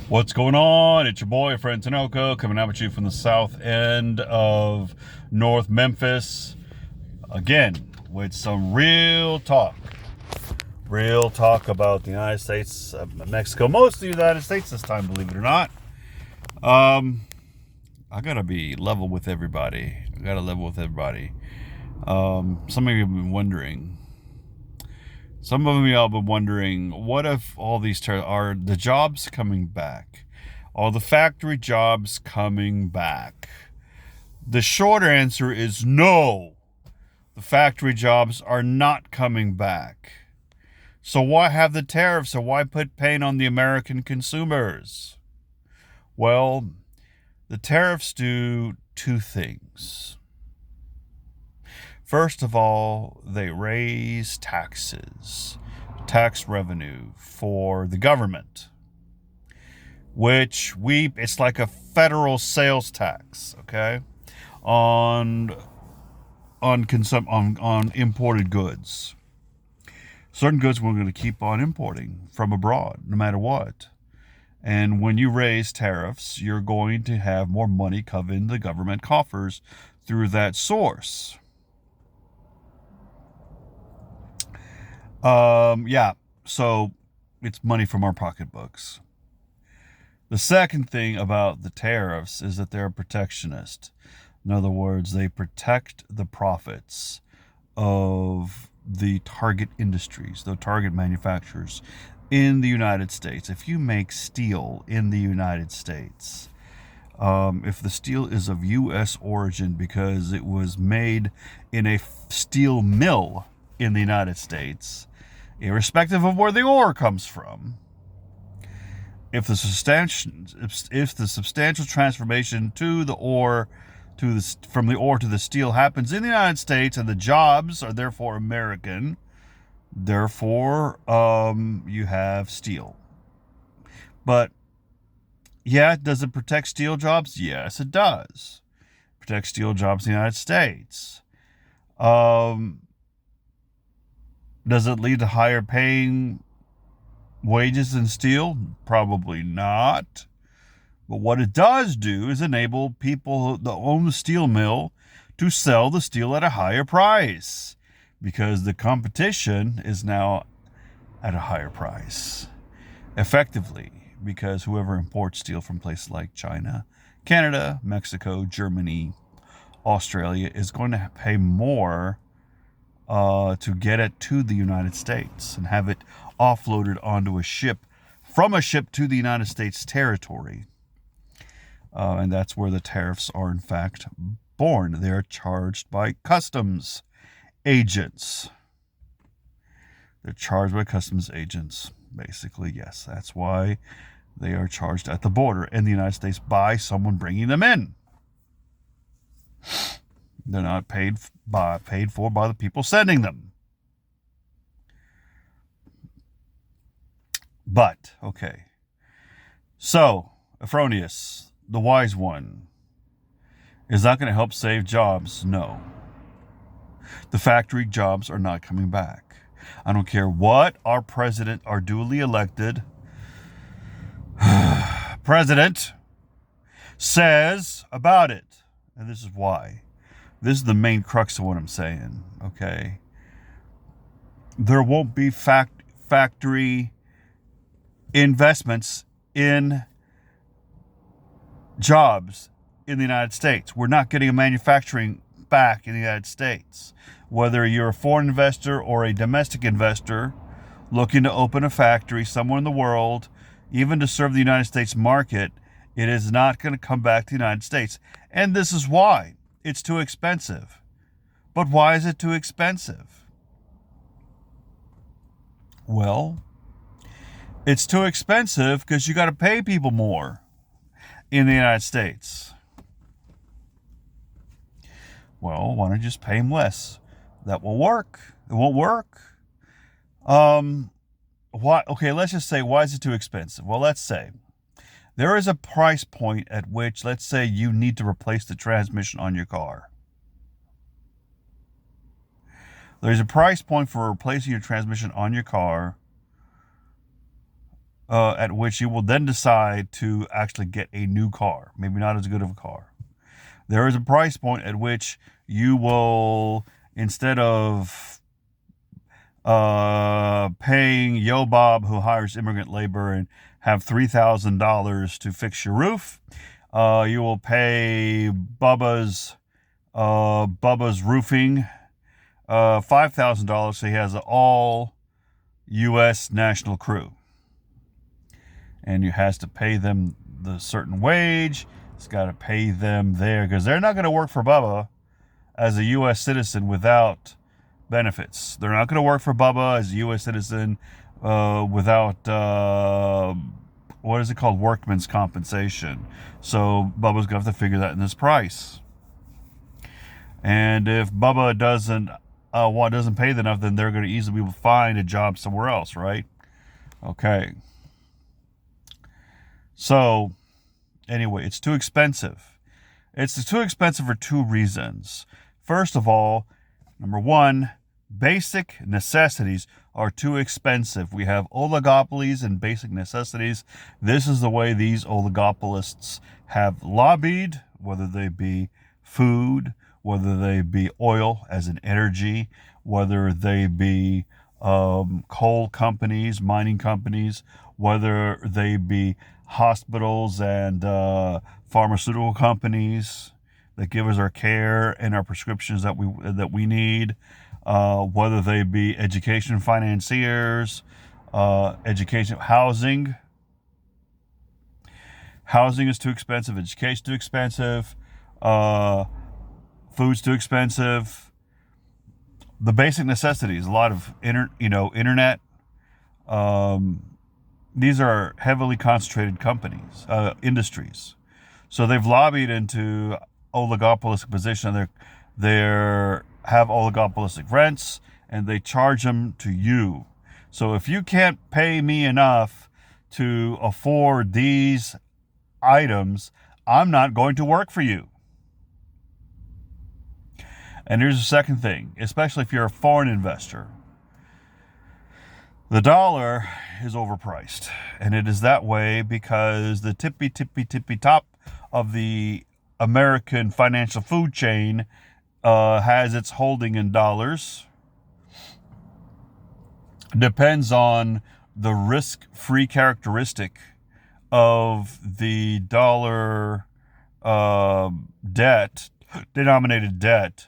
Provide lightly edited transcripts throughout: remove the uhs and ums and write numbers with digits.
What's going on? It's your boy, friend Tanoco, coming out with you from the south end of North Memphis. Again, with some real talk. Real talk about the United States, Mexico, most of the United States this time, believe it or not. I gotta be level with everybody. Some of you have been wondering. Some of y'all have been wondering, what if all these are the jobs coming back? Are the factory jobs coming back? The short answer is no. The factory jobs are not coming back. So why have the tariffs, or why put pain on the American consumers? Well, the tariffs do two things. First of all, they raise tax revenue for the government, which it's like a federal sales tax, okay, on imported goods. Certain goods we're going to keep on importing from abroad, no matter what. And when you raise tariffs, you're going to have more money come in the government coffers through that source. So it's money from our pocketbooks. The second thing about the tariffs is that they're protectionist. In other words, they protect the profits of the target industries, the target manufacturers in the United States. If you make steel in the United States, if the steel is of U.S. origin because it was made in a steel mill in the United States, irrespective of where the ore comes from, if the substantial transformation to the ore from the ore to the steel happens in the United States, and the jobs are therefore American, therefore you have steel. But does it protect steel jobs? Yes, it does. Protect steel jobs in the United States. Does it lead to higher paying wages in steel? Probably not. But what it does do is enable people that own the steel mill to sell the steel at a higher price, because the competition is now at a higher price. Effectively, because whoever imports steel from places like China, Canada, Mexico, Germany, Australia is going to pay more to get it to the United States and have it offloaded onto a ship, from a ship to the United States territory. And that's where the tariffs are, in fact, born. They're charged by customs agents. Basically, yes. That's why they are charged at the border in the United States by someone bringing them in. They're not paid for by the people sending them. But, okay. So, Aphronius, the wise one, is that going to help save jobs? No. The factory jobs are not coming back. I don't care what our president, our duly elected president, says about it. And this is why. This is the main crux of what I'm saying, okay? There won't be factory investments in jobs in the United States. We're not getting a manufacturing back in the United States. Whether you're a foreign investor or a domestic investor looking to open a factory somewhere in the world, even to serve the United States market, it is not going to come back to the United States. And this is why. It's too expensive. But why is it too expensive? Well, it's too expensive because you got to pay people more in the United States. Well, why don't you just pay them less? That will work. It won't work. Why? Okay, let's just say, why is it too expensive? Well, let's say there is a price point at which, let's say, you need to replace the transmission on your car. There's a price point for replacing your transmission on your car at which you will then decide to actually get a new car. Maybe not as good of a car. There is a price point at which you will, instead of paying Yo Bob, who hires immigrant labor, and have $3,000 to fix your roof, you will pay Bubba's roofing $5,000, so he has an all U.S. national crew, and you has to pay them the certain wage. It's got to pay them there because they're not going to work for Bubba as a U.S. citizen without benefits. They're not going to work for Bubba as a U.S. citizen without what is it called, workman's compensation. So Bubba's going to have to figure that in this price. And if Bubba doesn't pay them enough, then they're going to easily be able to find a job somewhere else, right? Okay. So anyway, it's too expensive. It's too expensive for two reasons. First of all, number one, basic necessities are too expensive. We have oligopolies and basic necessities. This is the way these oligopolists have lobbied, whether they be food, whether they be oil as an energy, whether they be coal companies, mining companies, whether they be hospitals and pharmaceutical companies that give us our care and our prescriptions that we need, whether they be education financiers, housing. Housing is too expensive. Education too expensive. Food's too expensive. The basic necessities, a lot of internet. These are heavily concentrated companies, industries. So they've lobbied into oligopolistic position. They have oligopolistic rents, and they charge them to you. So if you can't pay me enough to afford these items, I'm not going to work for you. And here's the second thing, especially if you're a foreign investor. The dollar is overpriced, and it is that way because the tippy top of the American financial food chain has its holding in dollars. Depends on the risk-free characteristic of the dollar denominated debt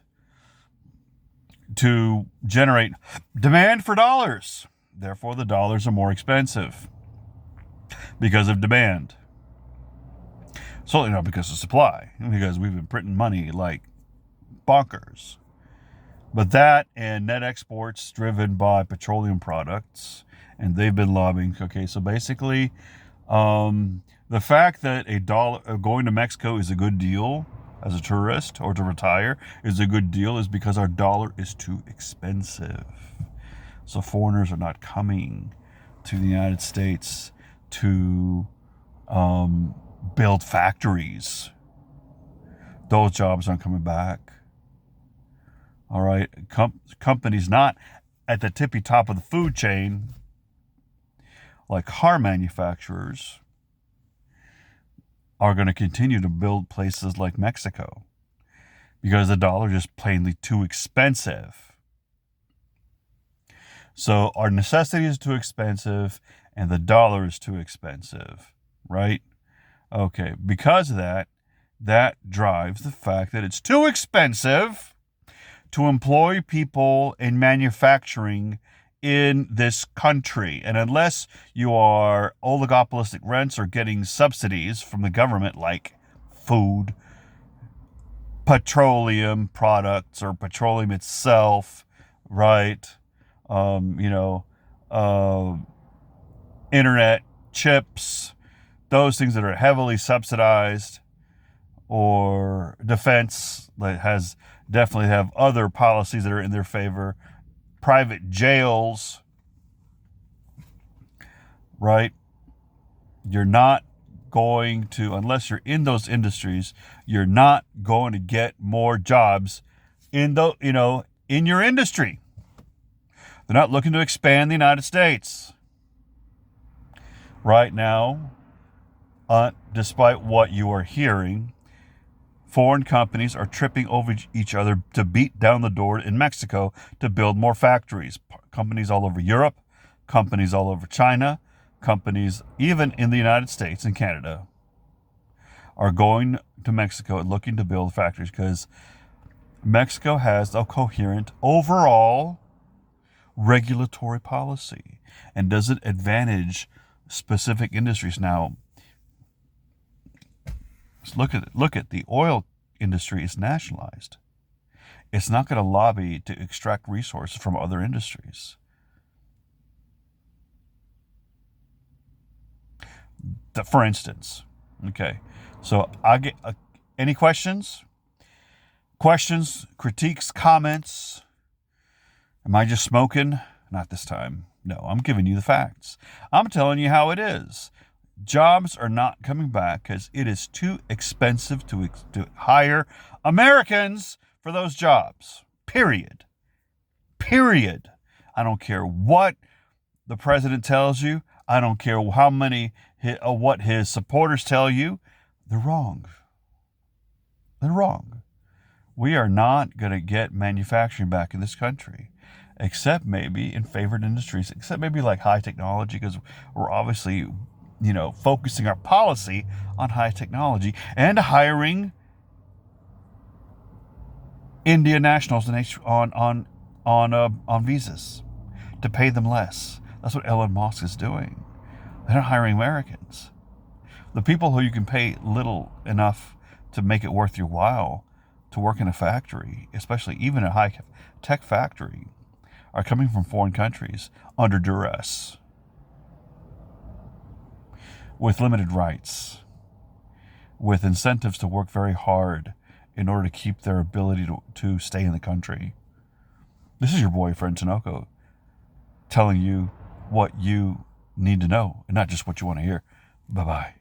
to generate demand for dollars. Therefore, the dollars are more expensive because of demand. Certainly not because of supply, because we've been printing money like bonkers. But that and net exports driven by petroleum products, and they've been lobbying. Okay, so basically, the fact that a dollar going to Mexico is a good deal as a tourist or to retire is a good deal is because our dollar is too expensive. So foreigners are not coming to the United States to build factories. Those jobs aren't coming back. All right, companies not at the tippy top of the food chain, like car manufacturers, are going to continue to build places like Mexico because the dollar is just plainly too expensive. So our necessity is too expensive and the dollar is too expensive, right? Okay, because of that, that drives the fact that it's too expensive to employ people in manufacturing in this country. And unless you are oligopolistic rents or getting subsidies from the government like food, petroleum products, or petroleum itself, right? Internet, chips, those things that are heavily subsidized, or defense that definitely have other policies that are in their favor, private jails, right? You're not going to, unless you're in those industries, you're not going to get more jobs in your industry. They're not looking to expand the United States. Right now, despite what you are hearing, foreign companies are tripping over each other to beat down the door in Mexico to build more factories. Companies all over Europe, companies all over China, companies even in the United States and Canada are going to Mexico and looking to build factories because Mexico has a coherent overall regulatory policy and doesn't advantage specific industries. Now, look at the oil industry is nationalized. It's not going to lobby to extract resources from other industries. For instance, okay. So I get any questions, critiques, comments. Am I just smoking? Not this time. No, I'm giving you the facts. I'm telling you how it is. Jobs are not coming back because it is too expensive to hire Americans for those jobs. Period. I don't care what the president tells you. I don't care what his supporters tell you. They're wrong. We are not going to get manufacturing back in this country, except maybe in favored industries, except maybe like high technology, because we're obviously, focusing our policy on high technology and hiring Indian nationals on visas to pay them less. That's what Elon Musk is doing. They're not hiring Americans. The people who you can pay little enough to make it worth your while to work in a factory, especially even a high tech factory, are coming from foreign countries under duress, with limited rights, with incentives to work very hard in order to keep their ability to stay in the country. This is your boyfriend, Tinoco, telling you what you need to know and not just what you want to hear. Bye-bye.